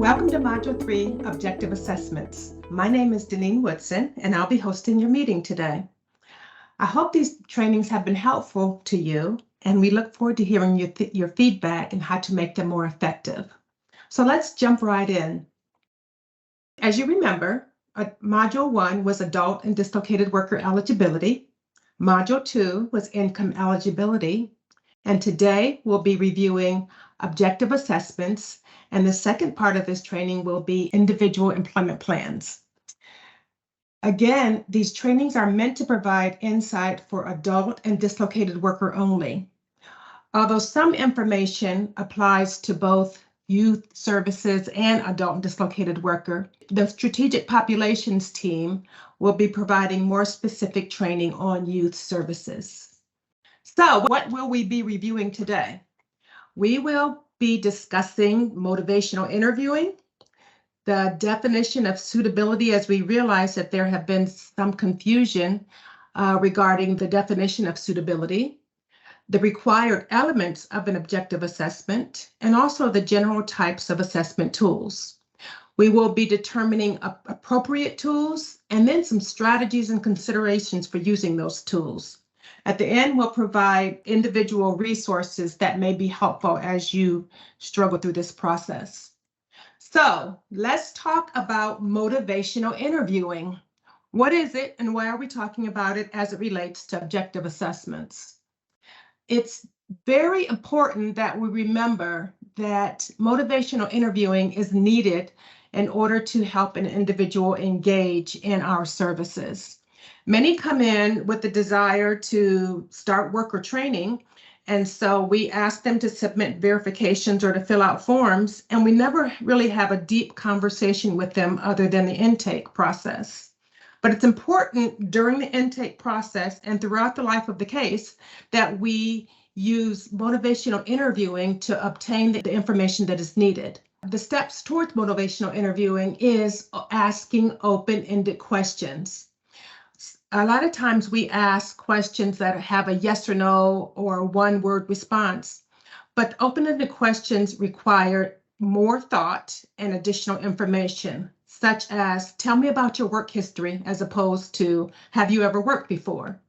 Welcome to Module 3, Objective Assessments. My name is Deneen Woodson, and I'll be hosting your meeting today. I hope these trainings have been helpful to you, and we look forward to hearing your feedback and how to make them more effective. So let's jump right in. As you remember, Module 1 was Adult and Dislocated Worker Eligibility. Module 2 was Income Eligibility. And today we'll be reviewing objective assessments, and the second part of this training will be individual employment plans. Again, these trainings are meant to provide insight for adult and dislocated worker only. Although some information applies to both youth services and adult and dislocated worker, the strategic populations team will be providing more specific training on youth services. So what will we be reviewing today? We will be discussing motivational interviewing, the definition of suitability, as we realize that there have been some confusion regarding the definition of suitability, the required elements of an objective assessment, and also the general types of assessment tools. We will be determining appropriate tools and then some strategies and considerations for using those tools. At the end, we'll provide individual resources that may be helpful as you struggle through this process. So let's talk about motivational interviewing. What is it and why are we talking about it as it relates to objective assessments? It's very important that we remember that motivational interviewing is needed in order to help an individual engage in our services. Many come in with the desire to start worker training, and so we ask them to submit verifications or to fill out forms, and we never really have a deep conversation with them other than the intake process. But it's important during the intake process and throughout the life of the case that we use motivational interviewing to obtain the information that is needed. The steps towards motivational interviewing is asking open-ended questions. A lot of times we ask questions that have a yes or no or one-word response, but open-ended questions require more thought and additional information, such as, tell me about your work history, as opposed to, have you ever worked before?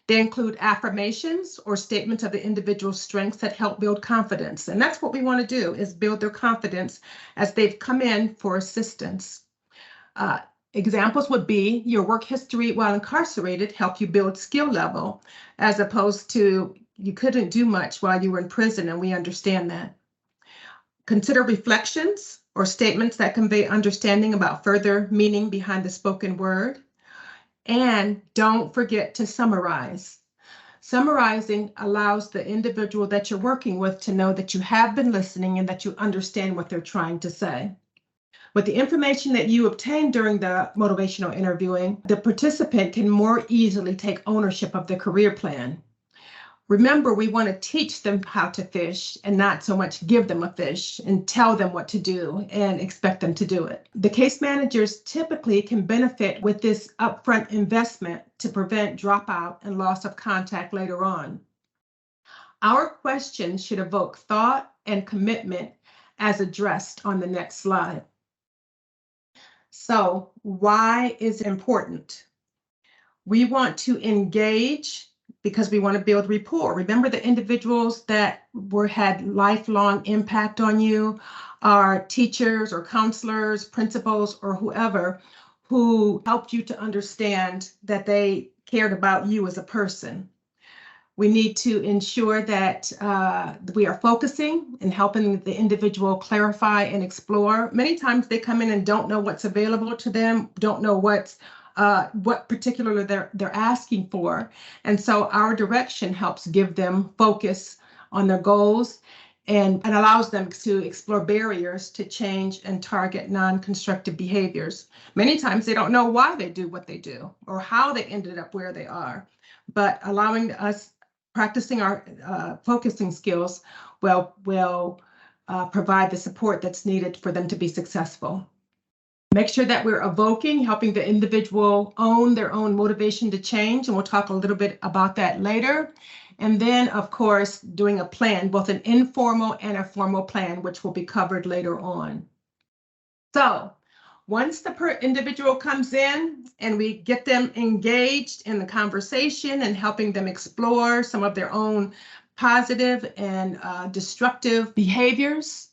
They include affirmations or statements of the individual's strengths that help build confidence. And that's what we want to do, is build their confidence as they've come in for assistance. Examples would be your work history while incarcerated helped you build skill level, as opposed to you couldn't do much while you were in prison, and we understand that. Consider reflections or statements that convey understanding about further meaning behind the spoken word. And don't forget to summarize. Summarizing allows the individual that you're working with to know that you have been listening and that you understand what they're trying to say. With the information that you obtain during the motivational interviewing, the participant can more easily take ownership of their career plan. Remember, we want to teach them how to fish and not so much give them a fish and tell them what to do and expect them to do it. The case managers typically can benefit with this upfront investment to prevent dropout and loss of contact later on. Our questions should evoke thought and commitment as addressed on the next slide. So why is it important? We want to engage because we want to build rapport. Remember, the individuals that had lifelong impact on you are teachers or counselors, principals, or whoever who helped you to understand that they cared about you as a person. We need to ensure that we are focusing and helping the individual clarify and explore. Many times they come in and don't know what's available to them, don't know what particularly they're asking for. And so our direction helps give them focus on their goals and allows them to explore barriers to change and target non-constructive behaviors. Many times they don't know why they do what they do or how they ended up where they are, but allowing us practicing our focusing skills will provide the support that's needed for them to be successful. Make sure that we're evoking, helping the individual own their own motivation to change, and we'll talk a little bit about that later. And then, of course, doing a plan, both an informal and a formal plan, which will be covered later on. So once the individual comes in and we get them engaged in the conversation and helping them explore some of their own positive and destructive behaviors,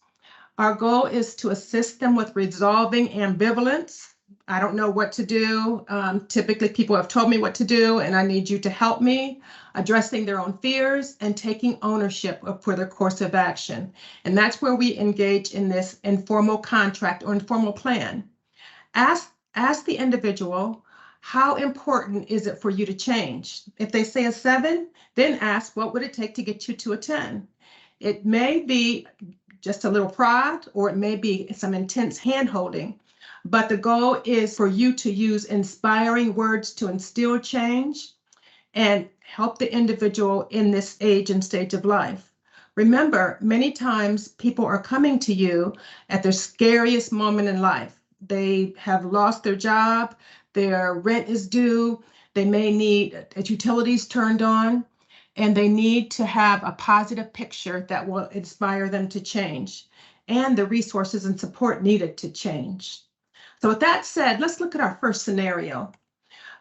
our goal is to assist them with resolving ambivalence. I don't know what to do. Typically, people have told me what to do, and I need you to help me, addressing their own fears and taking ownership for their course of action. And that's where we engage in this informal contract or informal plan. Ask the individual, how important is it for you to change? If they say a 7, then ask, what would it take to get you to a 10? It may be just a little prod, or it may be some intense hand-holding, but the goal is for you to use inspiring words to instill change and help the individual in this age and stage of life. Remember, many times people are coming to you at their scariest moment in life. They have lost their job, their rent is due, they may need utilities turned on, and they need to have a positive picture that will inspire them to change and the resources and support needed to change. So with that said, let's look at our first scenario.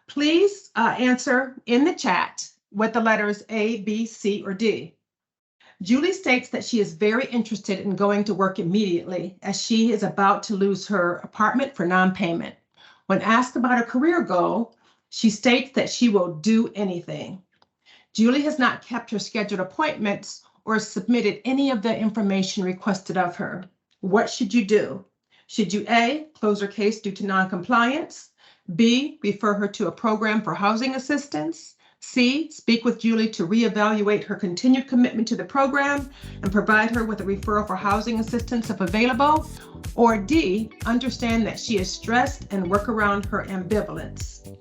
Please answer in the chat with the letters A, B, C, or D. Julie states that she is very interested in going to work immediately as she is about to lose her apartment for non-payment. When asked about her career goal, she states that she will do anything. Julie has not kept her scheduled appointments or submitted any of the information requested of her. What should you do? Should you A, close her case due to non-compliance, B, refer her to a program for housing assistance, C, speak with Julie to reevaluate her continued commitment to the program and provide her with a referral for housing assistance if available, or D, understand that she is stressed and work around her ambivalence?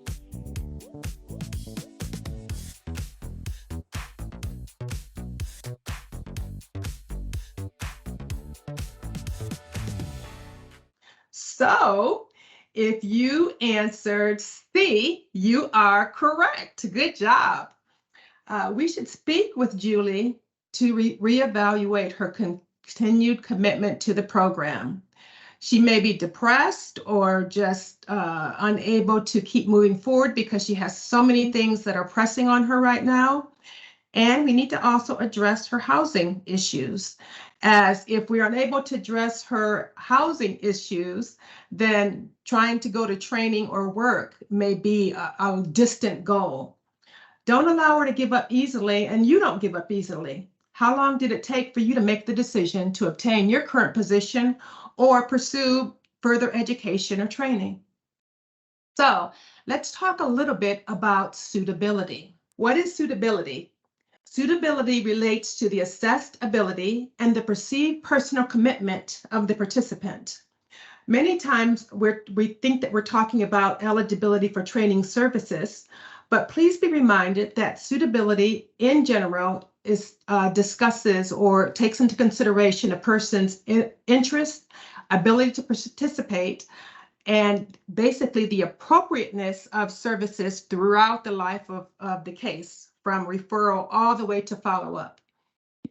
So if you answered C, you are correct. Good job. We should speak with Julie to reevaluate her continued commitment to the program. She may be depressed or just unable to keep moving forward because she has so many things that are pressing on her right now. And we need to also address her housing issues, as if we are unable to address her housing issues, then trying to go to training or work may be a distant goal. Don't allow her to give up easily, and you don't give up easily. How long did it take for you to make the decision to obtain your current position or pursue further education or training? So let's talk a little bit about suitability. What is suitability? Suitability relates to the assessed ability and the perceived personal commitment of the participant. Many times we think that we're talking about eligibility for training services, but please be reminded that suitability in general discusses or takes into consideration a person's interest, ability to participate, and basically the appropriateness of services throughout the life of the case, from referral all the way to follow-up.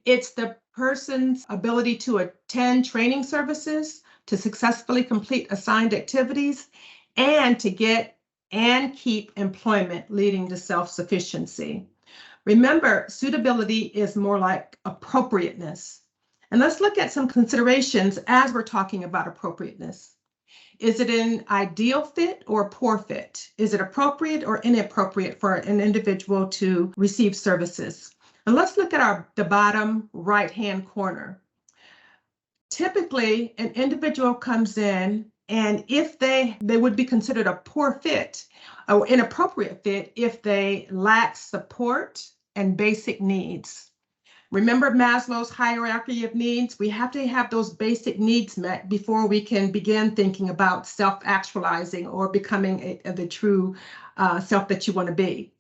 It's the person's ability to attend training services, to successfully complete assigned activities, and to get and keep employment, leading to self-sufficiency. Remember, suitability is more like appropriateness. And let's look at some considerations as we're talking about appropriateness. Is it an ideal fit or poor fit? Is it appropriate or inappropriate for an individual to receive services? And let's look at the bottom right-hand corner. Typically, an individual comes in, and if they would be considered a poor fit or inappropriate fit if they lack support and basic needs. Remember Maslow's hierarchy of needs? We have to have those basic needs met before we can begin thinking about self-actualizing or becoming the true self that you want to be.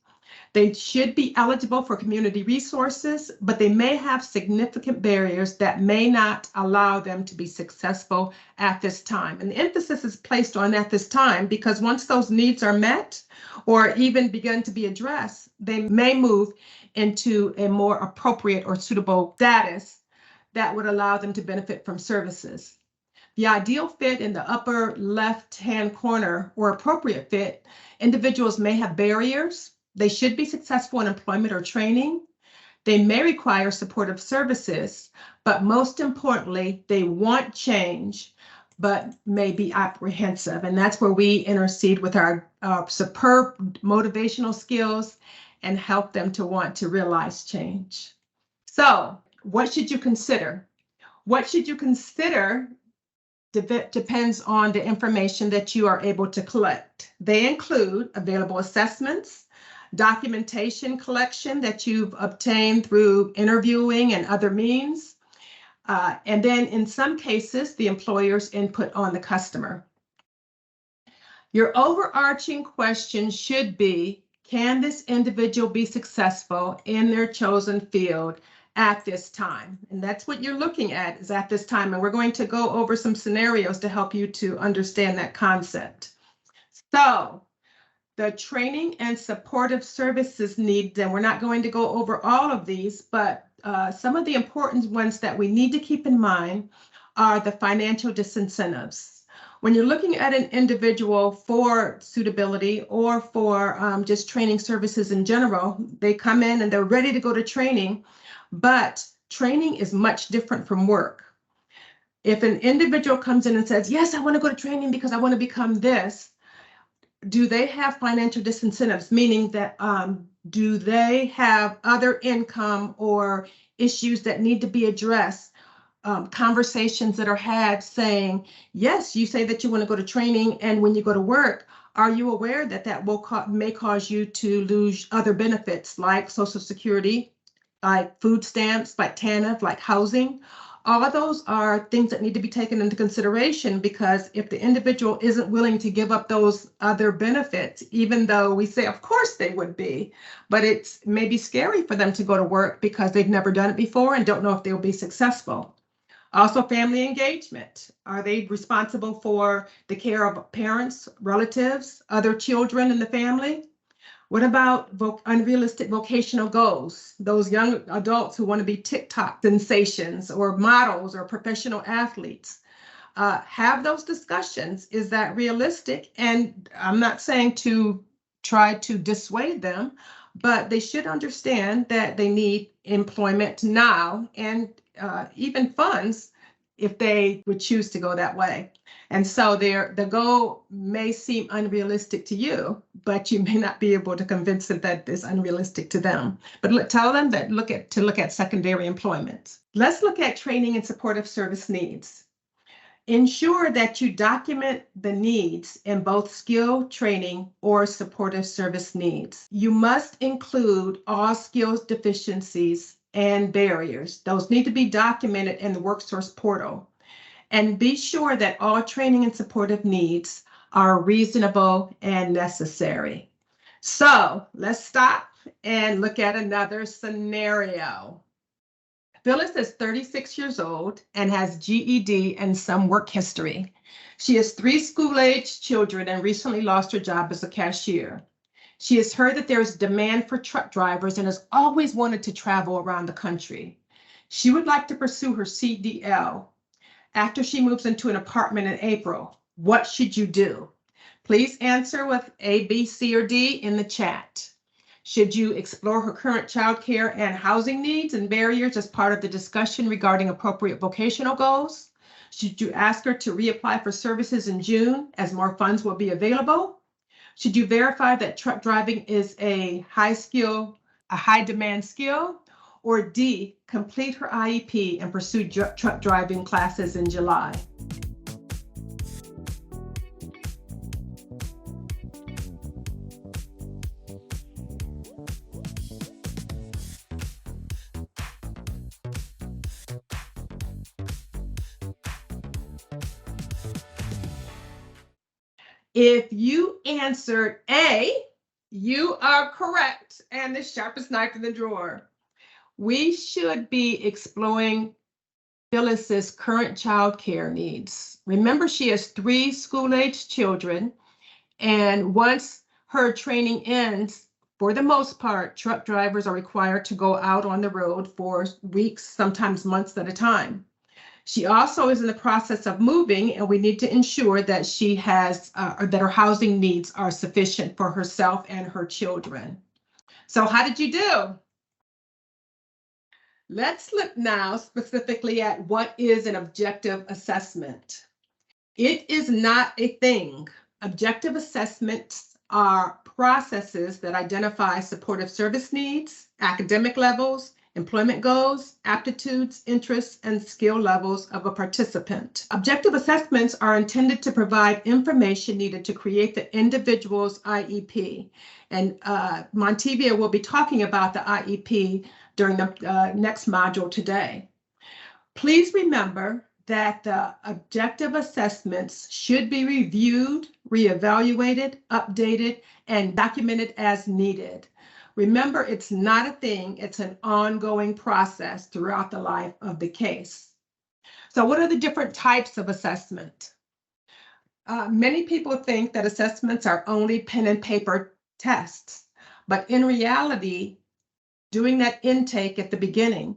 They should be eligible for community resources, but they may have significant barriers that may not allow them to be successful at this time. And the emphasis is placed on at this time because once those needs are met or even begin to be addressed, they may move into a more appropriate or suitable status that would allow them to benefit from services. The ideal fit in the upper left-hand corner or appropriate fit, individuals may have barriers. They should be successful in employment or training. They may require supportive services, but most importantly, they want change, but may be apprehensive. And that's where we intercede with our superb motivational skills and help them to want to realize change. So, what should you consider? What should you consider depends on the information that you are able to collect. They include available assessments, documentation collection that you've obtained through interviewing and other means, and then in some cases, the employer's input on the customer. Your overarching question should be, can this individual be successful in their chosen field at this time? And that's what you're looking at, is at this time. And we're going to go over some scenarios to help you to understand that concept. So the training and supportive services needs, and we're not going to go over all of these, but some of the important ones that we need to keep in mind are the financial disincentives. When you're looking at an individual for suitability or for just training services in general, they come in and they're ready to go to training, but training is much different from work. If an individual comes in and says, yes, I want to go to training because I want to become this, do they have financial disincentives? Meaning that do they have other income or issues that need to be addressed? Conversations that are had saying, yes, you say that you want to go to training, and when you go to work, are you aware that that may cause you to lose other benefits like Social Security, like food stamps, like TANF, like housing? All of those are things that need to be taken into consideration, because if the individual isn't willing to give up those other benefits, even though we say, of course they would be, but it's maybe scary for them to go to work because they've never done it before and don't know if they'll be successful. Also, family engagement. Are they responsible for the care of parents, relatives, other children in the family? What about unrealistic vocational goals? Those young adults who want to be TikTok sensations or models or professional athletes. Have those discussions. Is that realistic? And I'm not saying to try to dissuade them, but they should understand that they need employment now and even funds if they would choose to go that way. And so the goal may seem unrealistic to you, but you may not be able to convince them that it's unrealistic to them. But tell them that look at secondary employment. Let's look at training and supportive service needs. Ensure that you document the needs in both skill training or supportive service needs. You must include all skills deficiencies and barriers. Those need to be documented in the WorkSource portal. And be sure that all training and supportive needs are reasonable and necessary. So let's stop and look at another scenario. Phyllis is 36 years old and has GED and some work history. She has 3 school-aged children and recently lost her job as a cashier. She has heard that there is demand for truck drivers and has always wanted to travel around the country. She would like to pursue her CDL. After she moves into an apartment in April, what should you do? Please answer with A, B, C, or D in the chat. Should you explore her current childcare and housing needs and barriers as part of the discussion regarding appropriate vocational goals? Should you ask her to reapply for services in June as more funds will be available? Should you verify that truck driving is a high demand skill? Or D, complete her IEP and pursue truck driving classes in July? If you answered A, you are correct and the sharpest knife in the drawer. We should be exploring Phyllis's current child care needs. Remember, she has 3 school-aged children, and once her training ends, for the most part, truck drivers are required to go out on the road for weeks, sometimes months at a time. She also is in the process of moving, and we need to ensure that she has, or that her housing needs are sufficient for herself and her children. So how did you do? Let's look now specifically at what is an objective assessment. It is not a thing. Objective assessments are processes that identify supportive service needs, academic levels, employment goals, aptitudes, interests, and skill levels of a participant. Objective assessments are intended to provide information needed to create the individual's IEP. And Montevia will be talking about the IEP during the next module today. Please remember that the objective assessments should be reviewed, reevaluated, updated, and documented as needed. Remember, it's not a thing, it's an ongoing process throughout the life of the case. So what are the different types of assessment? Many people think that assessments are only pen and paper tests, but in reality, doing that intake at the beginning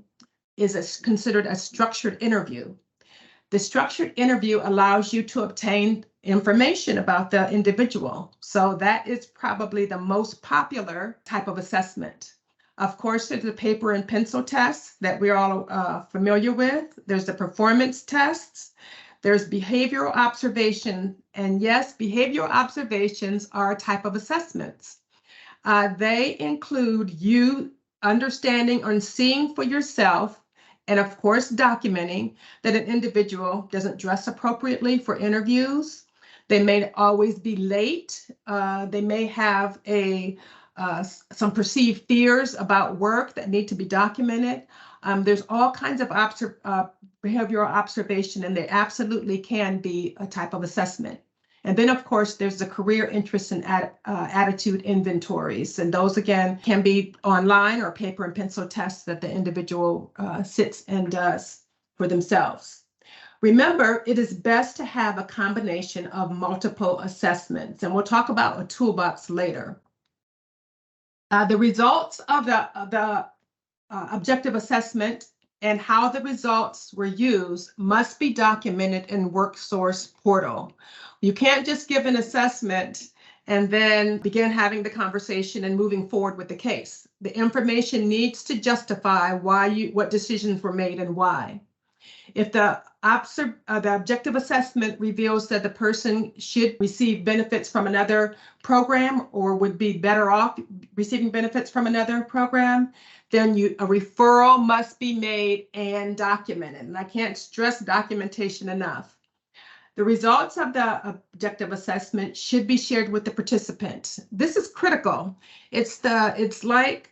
is considered a structured interview. The structured interview allows you to obtain information about the individual. So that is probably the most popular type of assessment. Of course, there's the paper and pencil tests that we're all familiar with. There's the performance tests. There's behavioral observation. And yes, behavioral observations are a type of assessments. They include you understanding and seeing for yourself, and of course, documenting that an individual doesn't dress appropriately for interviews. They may always be late. They may have some perceived fears about work that need to be documented. There's all kinds of behavioral observation, and they absolutely can be a type of assessment. And then, of course, there's the career interest and attitude inventories. And those, again, can be online or paper and pencil tests that the individual sits and does for themselves. Remember, it is best to have a combination of multiple assessments. And we'll talk about a toolbox later. The results of the objective assessment and how the results were used must be documented in WorkSource portal. You can't just give an assessment and then begin having the conversation and moving forward with the case. The information needs to justify what decisions were made and why. If the objective assessment reveals that the person should receive benefits from another program or would be better off receiving benefits from another program, then a referral must be made and documented. And I can't stress documentation enough. The results of the objective assessment should be shared with the participant. This is critical. It's like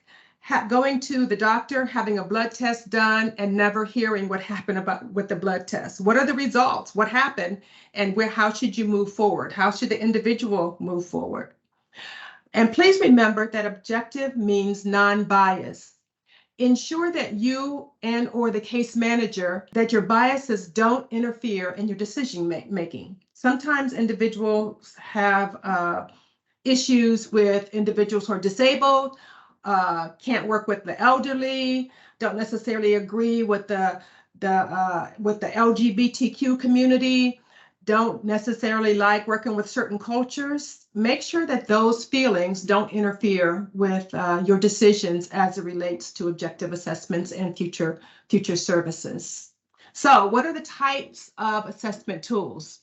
going to the doctor, having a blood test done, and never hearing what happened with the blood test. What are the results? What happened? And how should you move forward? How should the individual move forward? And please remember that objective means non-bias. Ensure that you or the case manager, that your biases don't interfere in your decision making. Sometimes individuals have issues with individuals who are disabled, can't work with the elderly, don't necessarily agree with the LGBTQ community, don't necessarily like working with certain cultures. Make sure that those feelings don't interfere with your decisions as it relates to objective assessments and future services. So what are the types of assessment tools?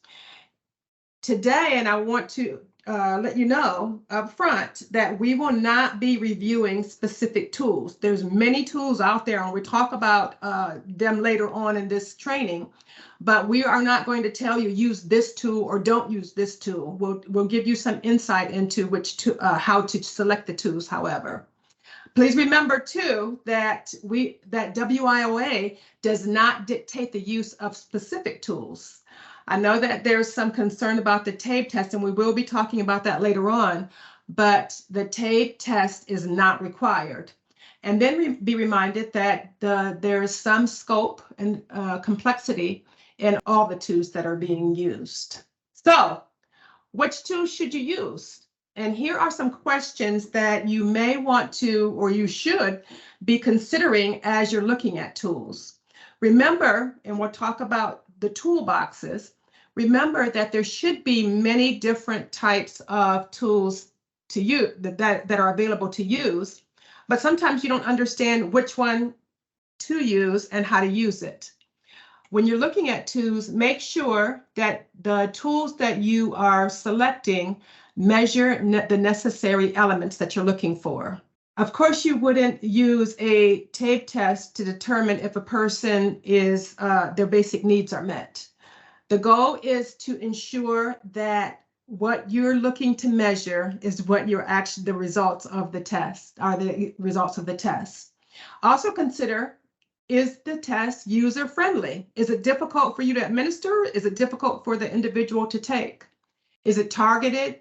Today, and I want to let you know up front that we will not be reviewing specific tools. There's many tools out there, and we'll talk about them later on in this training, but we are not going to tell you use this tool or don't use this tool. We'll give you some insight into how to select the tools, however. Please remember too that WIOA does not dictate the use of specific tools. I know that there's some concern about the TABE test, and we will be talking about that later on, but the TABE test is not required. And then be reminded that there is some scope and complexity in all the tools that are being used. So, which tools should you use? And here are some questions that you may want to, or you should be considering as you're looking at tools. Remember, and we'll talk about the toolboxes, remember that there should be many different types of tools to use that are available to use, but sometimes you don't understand which one to use and how to use it. When you're looking at tools, make sure that the tools that you are selecting measure the necessary elements that you're looking for. Of course, you wouldn't use a TABE test to determine if a person is their basic needs are met. The goal is to ensure that what you're looking to measure is what you're actually the results of the test are the results of the test. Also consider, is the test user friendly? Is it difficult for you to administer? Is it difficult for the individual to take? Is it targeted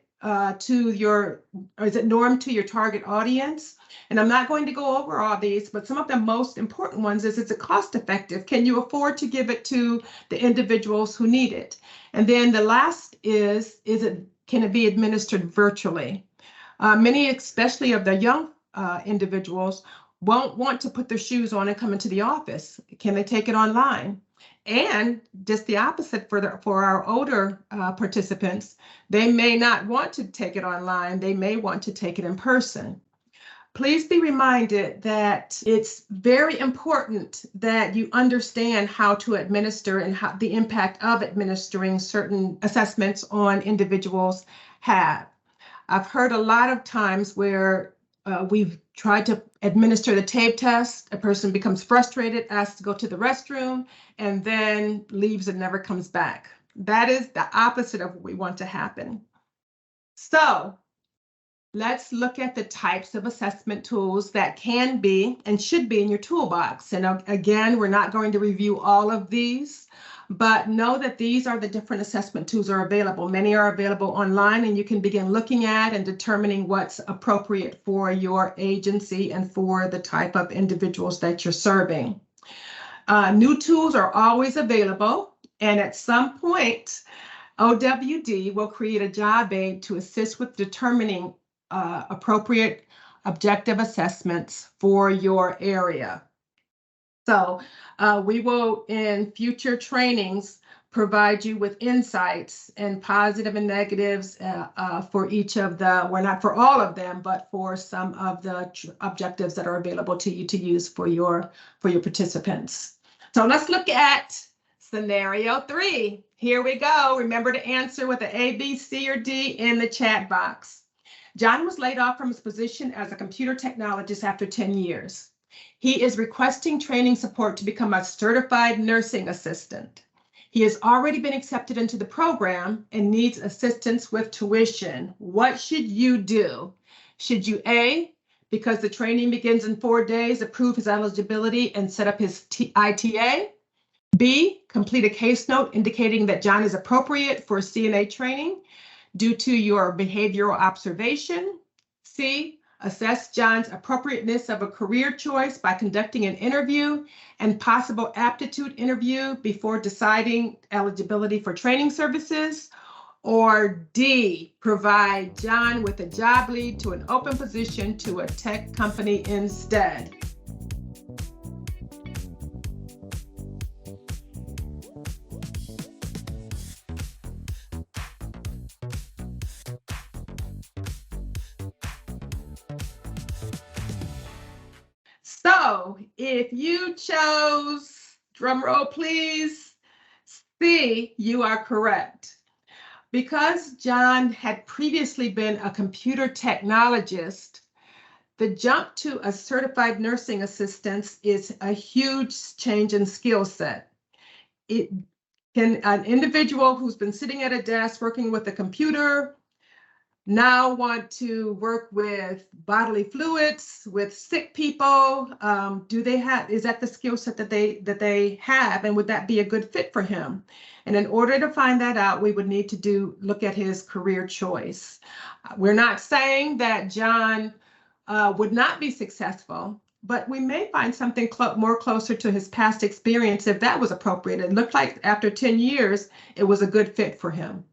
to your, or is it normed to your target audience? And I'm not going to go over all these, but some of the most important ones is it cost effective? Can you afford to give it to the individuals who need it? And then the last can it be administered virtually? Many, especially of the young individuals, won't want to put their shoes on and come into the office. Can they take it online? And just the opposite for our older participants, they may not want to take it online. They may want to take it in person. Please be reminded that it's very important that you understand how to administer and how the impact of administering certain assessments on individuals have. I've heard a lot of times where we've tried to administer the TABE test, a person becomes frustrated, asks to go to the restroom, and then leaves and never comes back. That is the opposite of what we want to happen. So let's look at the types of assessment tools that can be and should be in your toolbox. And again, we're not going to review all of these, but know that these are the different assessment tools are available. Many are available online, and you can begin looking at and determining what's appropriate for your agency and for the type of individuals that you're serving. New tools are always available, and at some point, OWD will create a job aid to assist with determining appropriate objective assessments for your area. So we will, in future trainings, provide you with insights and positive and negatives for each of the, well, not for all of them, but for some of the objectives that are available to you to use for your participants. So let's look at scenario 3. Here we go. Remember to answer with an A, B, C, or D in the chat box. John was laid off from his position as a computer technologist after 10 years. He is requesting training support to become a certified nursing assistant. He has already been accepted into the program and needs assistance with tuition. What should you do? Should you A, because the training begins in 4 days, approve his eligibility and set up his ITA? B, complete a case note indicating that John is appropriate for CNA training due to your behavioral observation? C, assess John's appropriateness of a career choice by conducting an interview and possible aptitude interview before deciding eligibility for training services? Or D, provide John with a job lead to an open position to a tech company instead? So if you chose, drum roll please, C, you are correct. Because John had previously been a computer technologist, the jump to a certified nursing assistant is a huge change in skill set. An individual who's been sitting at a desk working with a computer now want to work with bodily fluids, with sick people? Is that the skill set that they have, and would that be a good fit for him? And in order to find that out, we would need to look at his career choice. We're not saying that John would not be successful, but we may find something more closer to his past experience if that was appropriate. It looked like after 10 years, it was a good fit for him.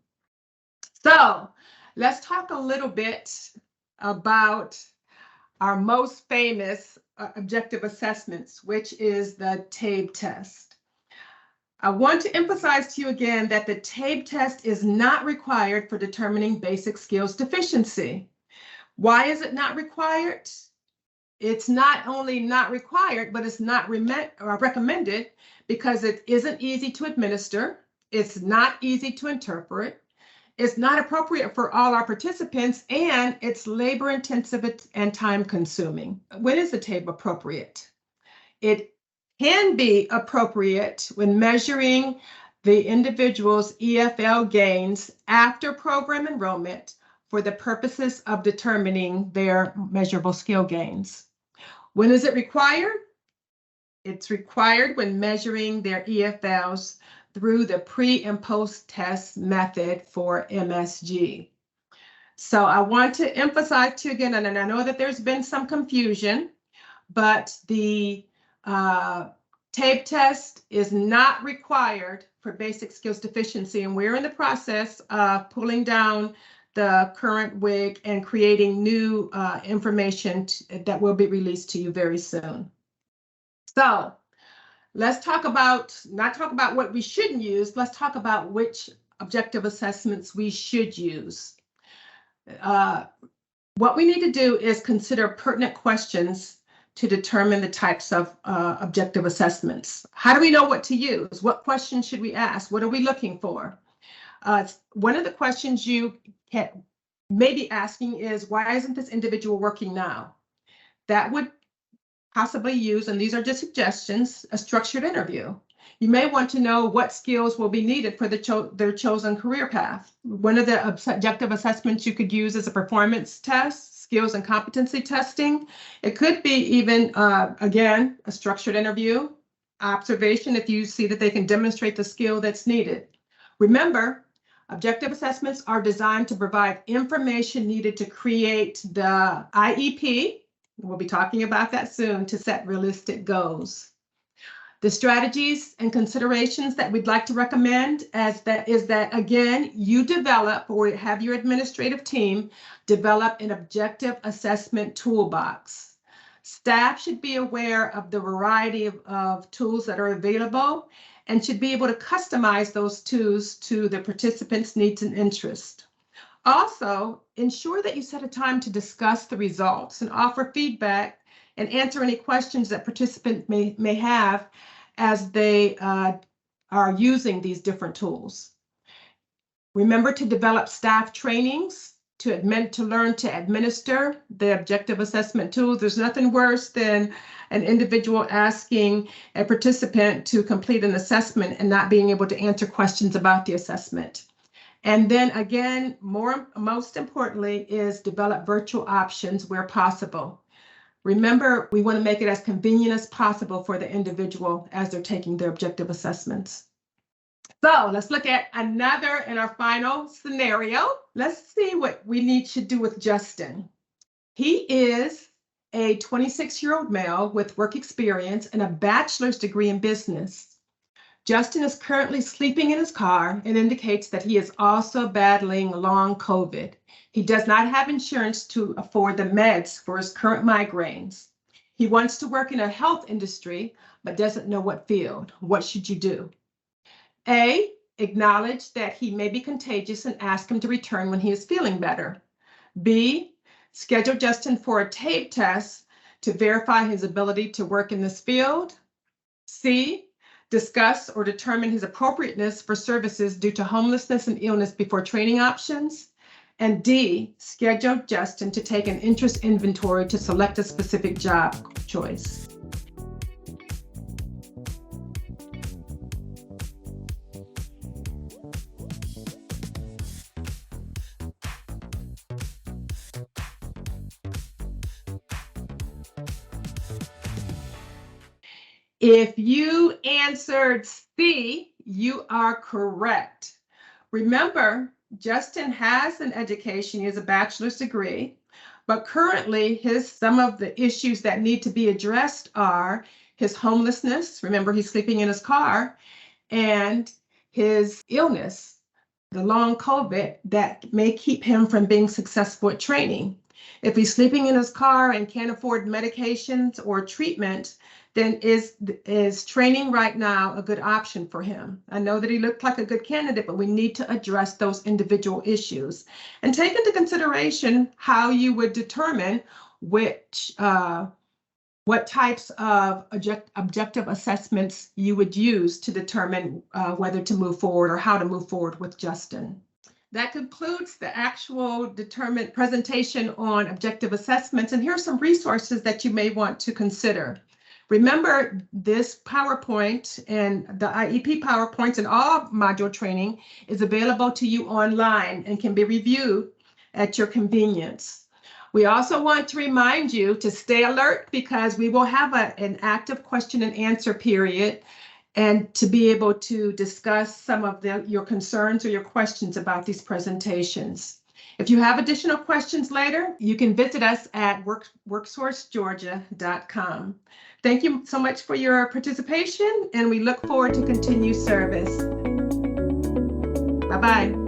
So let's talk a little bit about our most famous objective assessments, which is the TABE test. I want to emphasize to you again that the TABE test is not required for determining basic skills deficiency. Why is it not required? It's not only not required, but it's not recommended because it isn't easy to administer. It's not easy to interpret. It's not appropriate for all our participants, and it's labor intensive and time consuming. When is the TABE appropriate? It can be appropriate when measuring the individual's EFL gains after program enrollment for the purposes of determining their measurable skill gains. When is it required? It's required when measuring their EFLs through the pre and post test method for MSG. So I want to emphasize to you again, and I know that there's been some confusion, but the TABE test is not required for basic skills deficiency, and we're in the process of pulling down the current WIG and creating new information that will be released to you very soon. So let's not talk about what we shouldn't use, let's talk about which objective assessments we should use. What we need to do is consider pertinent questions to determine the types of objective assessments. How do we know what to use? What questions should we ask? What are we looking for? One of the questions you may be asking is, why isn't this individual working now? That would possibly use, and these are just suggestions, a structured interview. You may want to know what skills will be needed for their chosen career path. One of the objective assessments you could use is a performance test, skills and competency testing. It could be even, again, a structured interview, observation if you see that they can demonstrate the skill that's needed. Remember, objective assessments are designed to provide information needed to create the IEP. We'll be talking about that soon, to set realistic goals. The strategies and considerations that we'd like to recommend is that again, you develop, or have your administrative team develop, an objective assessment toolbox. Staff should be aware of the variety of tools that are available and should be able to customize those tools to the participants' needs and interests. Also, ensure that you set a time to discuss the results and offer feedback and answer any questions that participants may have as they are using these different tools. Remember to develop staff trainings to learn to administer the objective assessment tools. There's nothing worse than an individual asking a participant to complete an assessment and not being able to answer questions about the assessment. And then again, most importantly, is develop virtual options where possible. Remember, we want to make it as convenient as possible for the individual as they're taking their objective assessments. So let's look at another in our final scenario. Let's see what we should do with Justin. He is a 26-year-old male with work experience and a bachelor's degree in business. Justin is currently sleeping in his car and indicates that he is also battling long COVID. He does not have insurance to afford the meds for his current migraines. He wants to work in a health industry, but doesn't know what field. What should you do? A, acknowledge that he may be contagious and ask him to return when he is feeling better. B, schedule Justin for a TABE test to verify his ability to work in this field. C, discuss or determine his appropriateness for services due to homelessness and illness before training options. And D, schedule Justin to take an interest inventory to select a specific job choice. If you answered C, you are correct. Remember, Justin has an education, he has a bachelor's degree, but currently some of the issues that need to be addressed are his homelessness, remember he's sleeping in his car, and his illness, the long COVID that may keep him from being successful at training. If he's sleeping in his car and can't afford medications or treatment, then is training right now a good option for him? I know that he looked like a good candidate, but we need to address those individual issues and take into consideration how you would determine what types of objective assessments you would use to determine whether to move forward or how to move forward with Justin. That concludes the actual determined presentation on objective assessments. And here are some resources that you may want to consider. Remember, this PowerPoint and the IEP PowerPoints and all module training is available to you online and can be reviewed at your convenience. We also want to remind you to stay alert because we will have an active question and answer period, and to be able to discuss some of your concerns or your questions about these presentations. If you have additional questions later, you can visit us at worksourcegeorgia.com. Thank you so much for your participation, and we look forward to continued service. Bye-bye.